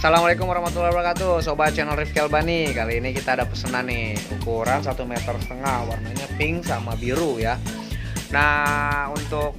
Assalamualaikum warahmatullahi wabarakatuh, Sobat channel Rifki Albani. Kali ini kita ada pesanan nih, ukuran 1,5 meter, warnanya pink sama biru ya. Nah, untuk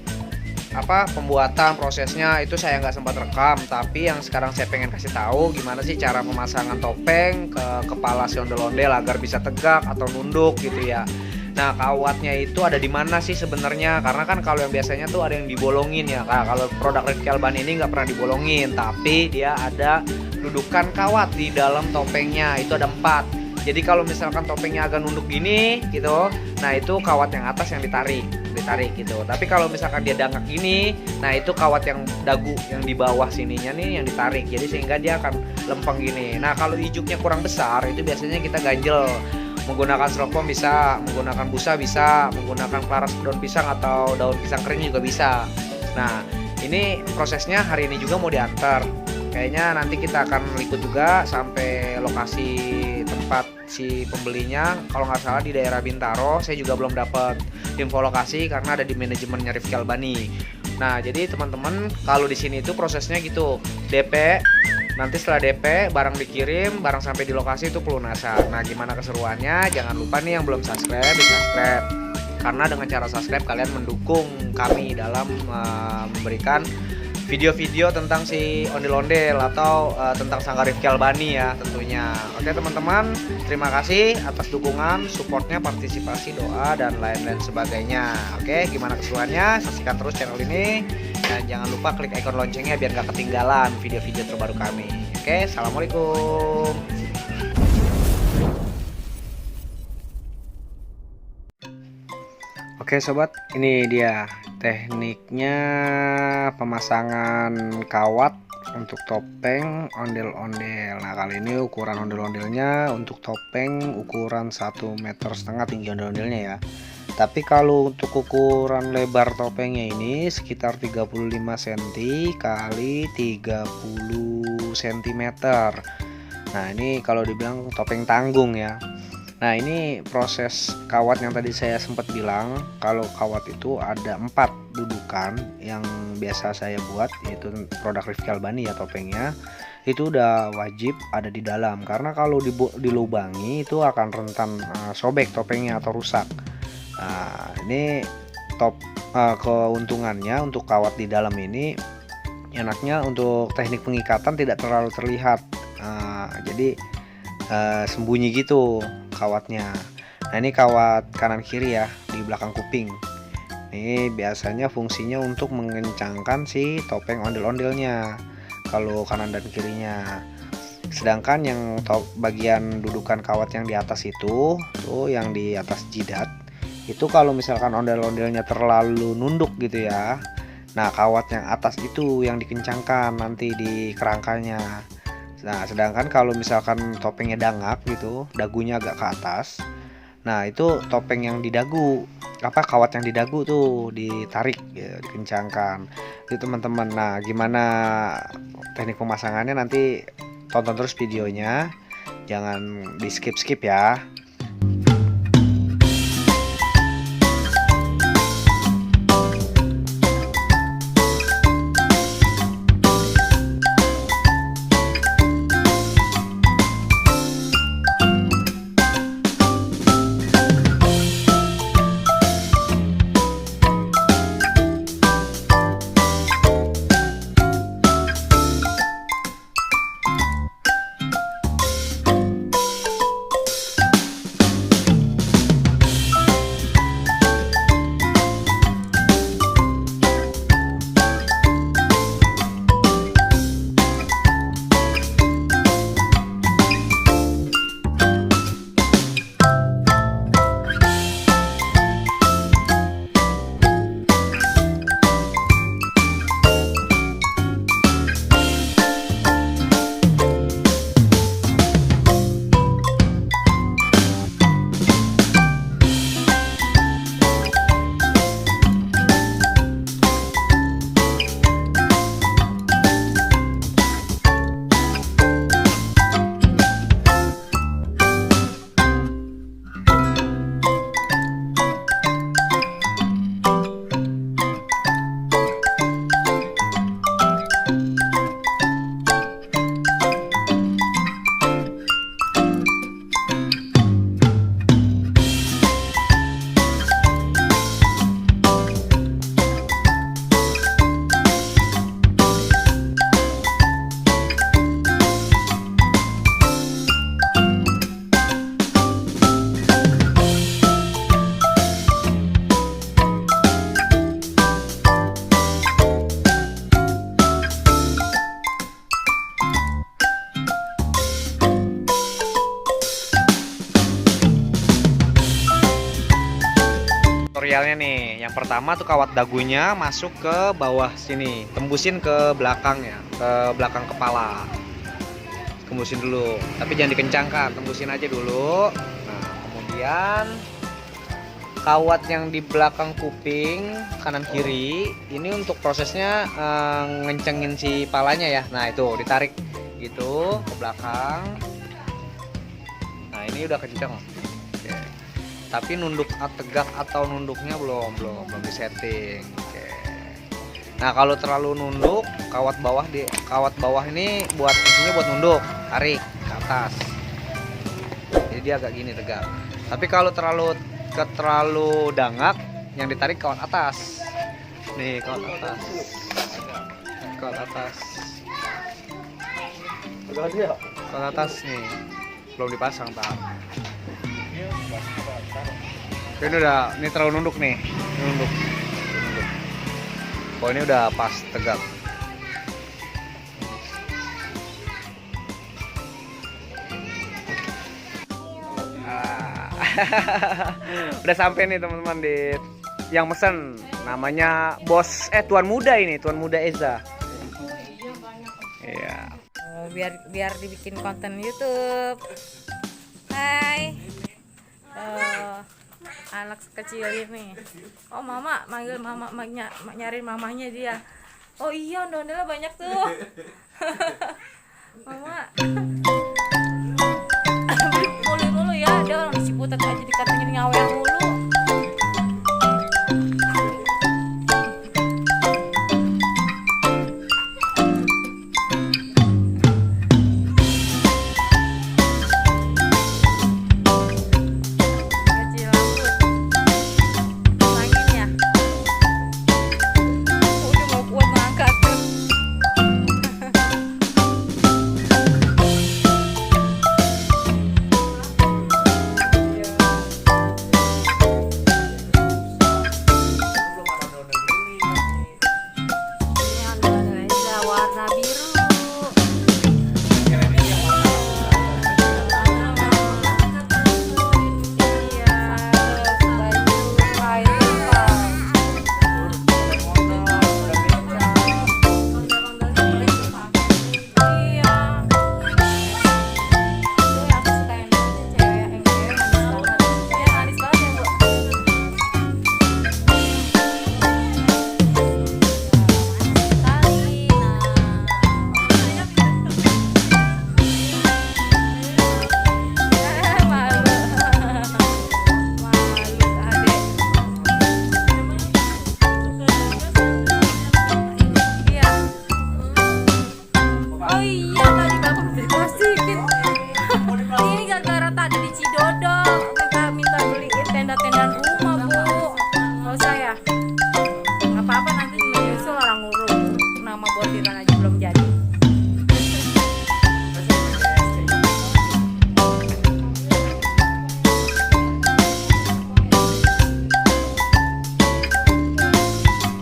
pembuatan prosesnya itu saya nggak sempat rekam, tapi yang sekarang saya pengen kasih tahu gimana sih cara pemasangan topeng ke kepala si ondel-ondel agar bisa tegak atau nunduk gitu ya. Nah, kawatnya itu ada di mana sih sebenarnya? Karena kan kalau yang biasanya tuh ada yang dibolongin ya. Nah, kalau produk Rifki Albani ini nggak pernah dibolongin, tapi dia ada dudukan kawat di dalam topengnya. Itu ada 4. Jadi kalau misalkan topengnya agak nunduk gini gitu, nah itu kawat yang atas yang ditarik gitu. Tapi kalau misalkan dia dangkal gini, nah itu kawat yang dagu yang di bawah sininya nih yang ditarik. Jadi sehingga dia akan lempeng gini. Nah, kalau ijuknya kurang besar itu biasanya kita ganjel. Menggunakan styrofoam bisa, menggunakan busa bisa, menggunakan pelaras daun pisang atau daun pisang kering juga bisa. Nah, ini prosesnya hari ini juga mau diantar. Kayaknya nanti kita akan ikut juga sampai lokasi tempat si pembelinya. Kalau nggak salah di daerah Bintaro. Saya juga belum dapat info lokasi karena ada di manajemennya Rifki Albani. Nah, jadi teman-teman kalau di sini itu prosesnya gitu, DP. Nanti setelah DP, barang dikirim, barang sampai di lokasi itu pelunasan. Nah, gimana keseruannya? Jangan lupa nih yang belum subscribe, di subscribe. Karena dengan cara subscribe kalian mendukung kami dalam memberikan video-video tentang si ondel-ondel atau tentang Sanggar Rifki Albani ya tentunya. Oke teman-teman, terima kasih atas dukungan, supportnya, partisipasi, doa, dan lain-lain sebagainya. Oke, gimana keseruannya? Saksikan terus channel ini. Dan jangan lupa klik ikon loncengnya biar gak ketinggalan video-video terbaru kami. Oke, assalamualaikum. Oke sobat, ini dia tekniknya pemasangan kawat untuk topeng ondel-ondel. Nah, kali ini ukuran ondel-ondelnya untuk topeng ukuran 1,5 meter tinggi ondel-ondelnya ya. Tapi kalau untuk ukuran lebar topengnya ini sekitar 35 cm kali 30 cm. Nah, ini kalau dibilang topeng tanggung ya. Nah, ini proses kawat yang tadi saya sempat bilang. Kalau kawat itu ada 4 dudukan yang biasa saya buat, yaitu produk Rifki Albani ya topengnya. Itu udah wajib ada di dalam, karena kalau dilubangi itu akan rentan sobek topengnya atau rusak. Nah, ini keuntungannya untuk kawat di dalam ini enaknya untuk teknik pengikatan tidak terlalu terlihat. Jadi sembunyi gitu kawatnya. Nah, ini kawat kanan kiri ya di belakang kuping. Ini biasanya fungsinya untuk mengencangkan si topeng ondel-ondelnya kalau kanan dan kirinya. Sedangkan yang bagian dudukan kawat yang di atas itu tuh, yang di atas jidat itu kalau misalkan ondel-ondelnya terlalu nunduk gitu ya, nah kawat yang atas itu yang dikencangkan nanti di kerangkanya. Nah, sedangkan kalau misalkan topengnya dangak gitu, dagunya agak ke atas, nah itu topeng yang di dagu, kawat yang di dagu tuh ditarik ya, dikencangkan itu teman-teman. Nah, gimana teknik pemasangannya nanti tonton terus videonya, jangan di skip ya. materialnya nih. Yang pertama tuh kawat dagunya masuk ke bawah sini, tembusin ke belakangnya, ke belakang kepala. Tembusin dulu, tapi jangan dikencangkan, tembusin aja dulu. Nah, kemudian kawat yang di belakang kuping kanan kiri ini untuk prosesnya ngencengin si palanya ya. Nah, itu ditarik gitu ke belakang. Nah, ini udah kenceng. Oke. Tapi nunduk tegak atau nunduknya belum disetting. Oke. Nah, kalau terlalu nunduk, kawat bawah ini buat fungsinya buat nunduk, tarik ke atas. Jadi dia agak gini tegak. Tapi kalau terlalu dangak, yang ditarik kawat atas. Nih, kawat atas. Kawat atas. Kawat atas nih. Belum dipasang, tak. Ini udah, ini terlalu nunduk nih, nunduk. Oh, ini udah pas tegak. Udah sampai nih teman-teman di yang mesen, namanya Tuan Muda ini, Tuan Muda Eza. Iya. Biar dibikin konten YouTube. Hai. Anak kecil ini. Oh, mama manggil mama, nyari mamanya dia. Oh iya, ondel-ondelnya banyak tuh. Mama. Beli mulu ya, ada orang di Ciputat aja dikatanya ngawel mulu.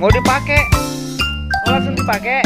Mau dipakai? Mau langsung dipakai?